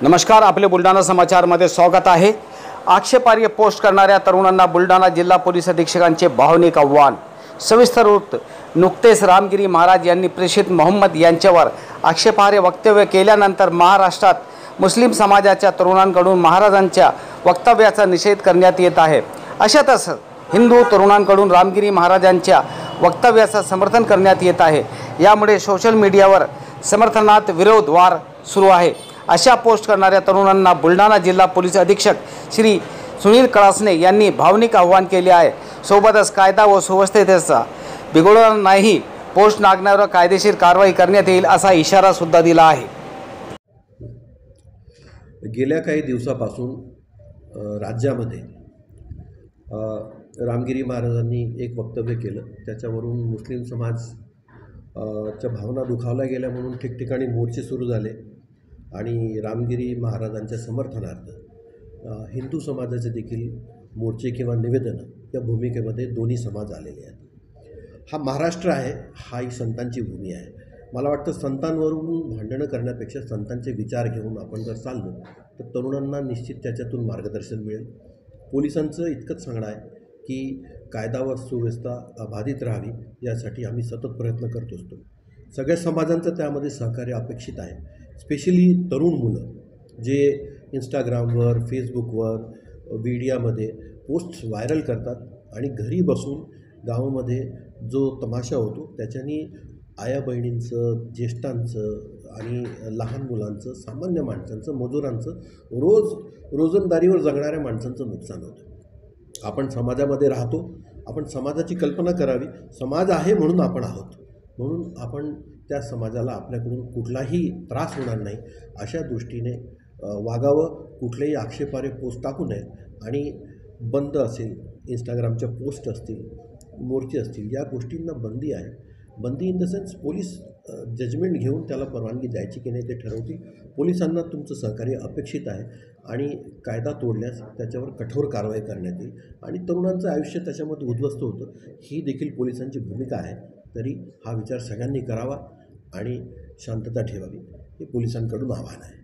नमस्कार, आपले बुलढाणा समाचारमध्ये स्वागत आहे। आक्षेपार्ह पोस्ट करणाऱ्या तरुणांना बुलढाणा जिल्हा पोलीस अधीक्षकांचे भावनिक आव्हान। सविस्तर वृत्त। नुकतेच रामगिरी महाराज यांनी प्रेषित मोहम्मद यांच्यावर आक्षेपार्ह वक्तव्य केल्यानंतर महाराष्ट्रात मुस्लिम समाजाच्या तरुणांकडून महाराजांच्या वक्तव्याचा निषेध करण्यात येत आहे। अशातच हिंदू तरुणांकडून रामगिरी महाराजांच्या वक्तव्याचं समर्थन करण्यात येत आहे। यामुळे सोशल मीडियावर समर्थनात विरोध वार सुरू आहे। अशा पोस्ट करणाऱ्या तरुणांना बुलढाणा जिल्हा पोलीस अधीक्षक श्री सुनील कळासने यांनी भावनिक आव्हान केले आहे। सोबतच कायदा व सुव्यवस्थेचा बिघडवणार नाही, पोस्ट नागण्यावर कायदेशीर कारवाई करण्यात येईल असा इशारा सुद्धा दिला आहे। गेल्या काही दिवसापासून राज्यामध्ये रामगिरी महाराजांनी एक वक्तव्य केलं, त्याच्यावरून मुस्लिम समाज च्या भावना दुखावल्या गेल्या म्हणून ठिकठिकाणी मोर्चे सुरू झाले आणि रामगिरी महाराजांच्या समर्थनार्थ हिंदू समाजाचे देखील मोर्चे किंवा निवेदनं या भूमिकेमध्ये दोन्ही समाज आलेले आहेत। हा महाराष्ट्र आहे, हा ही संतांची भूमी आहे। मला वाटतं संतांवरून भांडणं करण्यापेक्षा संतांचे विचार घेऊन आपण जर चाललो तर तरुणांना निश्चित त्याच्यातून मार्गदर्शन मिळेल। पोलिसांचं इतकंच सांगणं आहे की कायदा व सुव्यवस्था अबाधित राहावी यासाठी आम्ही सतत प्रयत्न करत असतो। सगळ्या समाजांचं त्यामध्ये सहकार्य अपेक्षित आहे। स्पेशली तरुण मुलं जे इंस्टाग्रामवर, फेसबुकवर, मीडियामध्ये पोस्ट व्हायरल करतात आणि घरी बसून गावामध्ये जो तमाशा होतो त्याच्यानी आया बहिणींचं, ज्येष्ठांचं आणि लहान मुलांचं, सामान्य माणसांचं, मजुरांचं, रोजंदारीवर जगणाऱ्या माणसांचं नुकसान होतं। आपण समाजामध्ये राहतो, आपण समाजाची कल्पना करावी। समाज आहे म्हणून आपण आहोत, म्हणून आपण त्या समाजाला आपल्याकडून कुठलाही त्रास होणार नाही अशा दृष्टीने वागावं। कुठलेही आक्षेपार्ह पोस्ट टाकू नये आणि बंद असेल, इंस्टाग्रामच्या पोस्ट असतील, मोर्चे असतील, या गोष्टींना बंदी आहे। बंदी in the sense police judgement घेऊन त्याला परवानगी द्यायची की नाही ते ठरवतील। पोलिसांना तुमचं सहकार्य अपेक्षित आहे आणि कायदा तोडल्यास त्याच्यावर कठोर कारवाई करण्यात येईल आणि तरुणांचं आयुष्य त्याच्यामध्ये उद्ध्वस्त होतं, ही देखील पोलिसांची भूमिका आहे। तरी हा विचार सगळ्यांनी करावा आणि शांतता ठेवावी, हे पोलिसांकडून आव्हान आहे।